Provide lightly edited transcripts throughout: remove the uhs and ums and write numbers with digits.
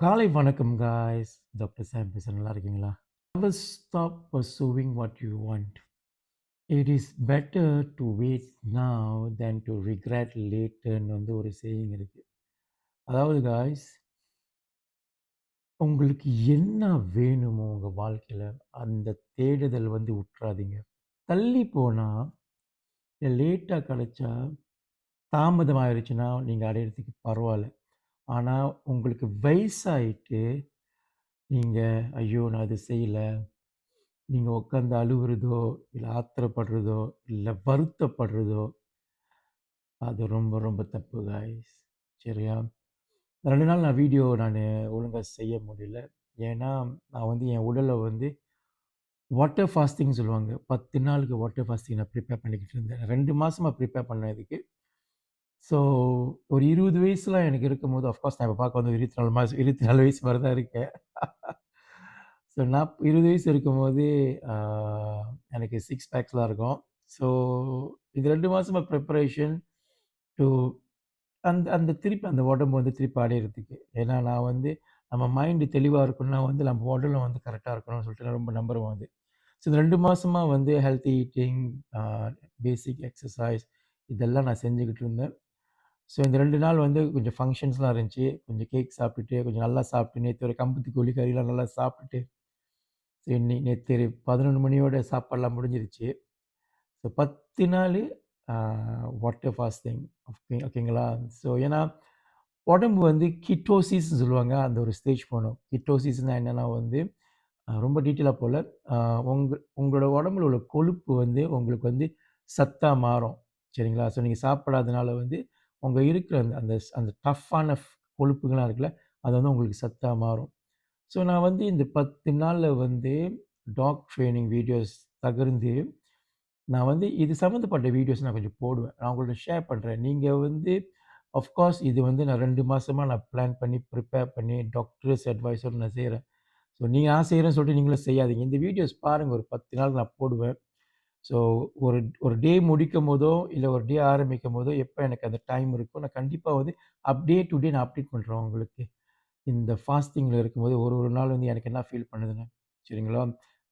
காலை வணக்கம் guys. Doctor சாம் பேசுறேன். நல்லா இருக்கீங்களா? Never stop pursuing what you want. It is better to wait now than to regret laterன்னு ஒரு சேயிங் இருக்கு. அதாவது காய்ஸ், உங்களுக்கு என்ன வேணுமோ உங்க வாழ்க்கையில, அந்த தேடுதல் உட்றாதீங்க. தள்ளி போனா, இல்ல லேட்டா கிடைச்சா, தாமதம் ஆயிருச்சுன்னா, நீங்க அடையறதுக்கு பரவால்ல. ஆனா, உங்களுக்கு வயசாயிட்டு, நீங்க ஐயோ! நான் இத செய்யல. நீங்க உட்காந்து அழுவுறதோ, இல்ல ஆத்திரப்படுறதோ, இல்ல வருத்தப்படுறதோ, அது ரொம்ப ரொம்ப தப்பு காய்ஸ். சரியா? 2 நாள் நான் வீடியோ ஒழுங்கா செய்ய முடியல. ஏன்னா, நான் என் உடல வாட்டர் ஃபாஸ்டிங்ன்னு சொல்லுவாங்க. 10 நாளுக்கு வாட்டர் ஃபாஸ்டிங் நான் ப்ரிப்பேர் பண்ணிக்கிட்டு இருந்தேன். 2 மாசமா ப்ரிப்பேர் பண்ணேன் இதுக்கு. ஸோ, ஒரு 20 வயசுலாம் எனக்கு இருக்கும்போது, அஃப்கோர்ஸ் நான் இப்ப பார்க்க 24 வயசு மாரி தான் இருக்கேன். ஸோ, நான் 20 வயசு இருக்கும்போது, ஆ எனக்கு 6 பேக்ஸ்லாம் இருக்கும். ஸோ, இது 2 மாசமா ப்ரிப்பரேஷன் டூ அந்த அந்த திருப்பி அந்த உடம்பு திருப்பி அடையறதுக்கு. ஏன்னா, நான் நம்ம மைண்ட் தெளிவா இருக்கணும்னா நம்ம உடலும் கரெக்ட்டா இருக்கணும்னு சொல்லிட்டு நான் ரொம்ப நம்புறவன் அது. ஸோ, இந்த 2 மாசமா ஹெல்த்தி ஈட்டிங், ஆ பேசிக் எக்சர்சைஸ் இதெல்லாம் நான் செஞ்சுகிட்டு இருந்தேன். ஸோ, இந்த 2 நாள் கொஞ்சம் ஃபங்ஷன்ஸ்லாம் இருந்துச்சு. கொஞ்சம் கேக் சாப்பிட்டுட்டு, கொஞ்சம் நல்லா சாப்பிட்டு, நேத்து ஒரு கம்புத்தி கோழி கறிலாம் நல்லா சாப்பிட்டுட்டு, சரி நேத்து 11 மணியோட சாப்பாடுலாம் முடிஞ்சிருச்சு. ஸோ 10 நாளு ஆ வாட்டர் ஃபாஸ்டிங். ஓகேங்களா? ஸோ ஏன்னா, உடம்பு கீட்டோசிஸ்ன்னு சொல்லுவாங்க. அந்த ஒரு ஸ்டேஜ் போணும். கீட்டோசிஸ்னா என்னன்னா ரொம்ப டீட்டெயிலா போல, அ உங்களோட உடம்புல உள்ள கொழுப்பு உங்களுக்கு சத்தா மாறும். சரிங்களா? ஸோ நீங்க சாப்பிடாதனால உங்க இருக்கிற அந்த அந்த அந்த டஃப்பான கொழுப்புகள்லாம் இருக்குல்ல, அது உங்களுக்கு சத்தா மாறும். ஸோ நான் இந்த 10 நாள்ல டாக் ட்ரெய்னிங் வீடியோஸ் தகர்ந்து, நான் இது சம்மந்தப்பட்ட வீடியோஸ் நான் கொஞ்சம் போடுவேன். நான் உங்கள்ட்ட ஷேர் பண்றேன். நீங்க ஆஃப்கோர்ஸ் இது நான் 2 மாசமா நான் பிளான் பண்ணி, ப்ரிப்பேர் பண்ணி, டாக்டர்ஸ் அட்வைஸோட நான் செய்றேன். ஸோ நீங்க நான் செய்றேன்னு சொல்லிட்டு நீங்களும் செய்யாதீங்க. இந்த வீடியோஸ் பாருங்க. ஒரு 10 நாள் நான் போடுவேன். ஸோ ஒரு ஒரு டே முடிக்கும்போதோ, இல்ல ஒரு டே ஆரம்பிக்கும்போதோ, எப்ப எனக்கு அந்த டைம் இருக்கோ, நான் கண்டிப்பா டே டு டே நான் அப்டேட் பண்றேன் உங்களுக்கு. இந்த ஃபாஸ்டிங்ல இருக்கும்போது ஒரு ஒரு நாள் எனக்கு என்ன ஃபீல் பண்ணுதுன்னு. சரிங்களா?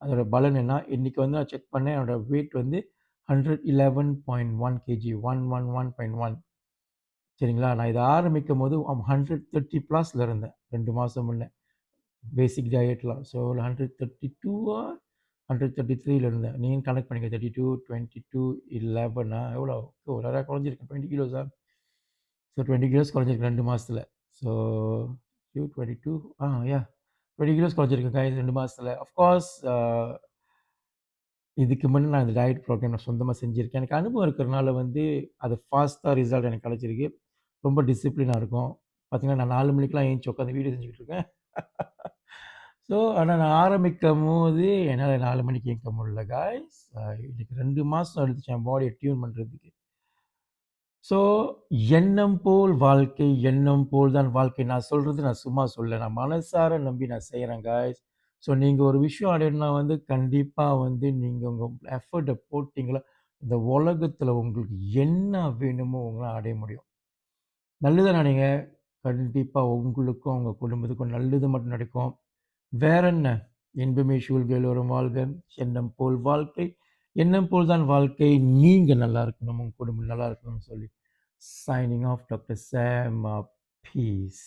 அதோட பலன் என்ன? இன்னைக்கு நான் செக் பண்ணேன். என்னோட வெயிட் 111.1 கேஜி 111.1. சரிங்களா? நான் இத ஆரம்பிக்கும்போது 130 பிளஸ்ல இருந்தேன். 2 மாசம் முன்ன. பேசிக் டயட்லாம். ஸோ 132 133ல இருந்தேன். நீங்க கணக்கு பண்ணிக்க. 32, 22, 11 எவ்வளோ? ஒரு அரை குறைஞ்சிருக்கேன். 20 கிலோஸா? ஸோ 20 கிலோஸ் குறைஞ்சிருக்கு 2 மாசத்துல. ஸோ 22 யாஹ் 20 கிலோஸ் குறைஞ்சிருக்கேன் கைஸ் 2 மாசத்துல. ஆஃப்கோர்ஸ் இதுக்கு முன்ன நான் இந்த டயட் ப்ரோகிராம் நான் சொந்தமா செஞ்சிருக்கேன். எனக்கு அனுபவம் இருக்கிறனால அது ஃபாஸ்ட்டா ரிசல்ட் எனக்கு கிடைச்சிருக்கு. ரொம்ப டிசிப்ளினா இருக்கும். பார்த்தீங்கன்னா, நான் 4 மணிக்கெல்லாம் எந்திச்சு உட்காந்து வீடியோ செஞ்சுக்கிட்டு இருக்கேன். ஸோ, ஆனா நான் ஆரம்பிக்கும்போது என்னால 4 மணிக்கு எந்திக்க முடியல காய்ஸ். இன்னைக்கு 2 மாசம் எடுத்துச்சு என் பாடிய டியூன் பண்றதுக்கு. ஸோ, எண்ணம் போல் வாழ்க்கை, எண்ணம் போல் தான் வாழ்க்கை. நான் சொல்றது நான் சும்மா சொல்லல. நான் மனசார நம்பி நான் செய்றேன் காய்ஸ். ஸோ, நீங்க ஒரு விஷயம் அடையணும்னா கண்டிப்பா நீங்க உங்க எஃபோர்ட்ட போட்டீங்களா, இந்த உலகத்துல உங்களுக்கு என்ன வேணுமோ உங்களால அடைய முடியும். நல்லத நெனைங்க. கண்டிப்பா உங்களுக்கும், உங்க குடும்பத்துக்கும் நல்லது மட்டும் நடக்கும். வேற என்ன? "இன்பமே சூழ்க எல்லோரும் வாழ்க, எண்ணம் போல் வாழ்க்கை, எண்ணம் போல் தான் வாழ்க்கை. நீங்க நல்லா இருக்கணும், உங்க குடும்பம் நல்லா இருக்கணும்னு சொல்லி, signing off doctor Sam. Piece.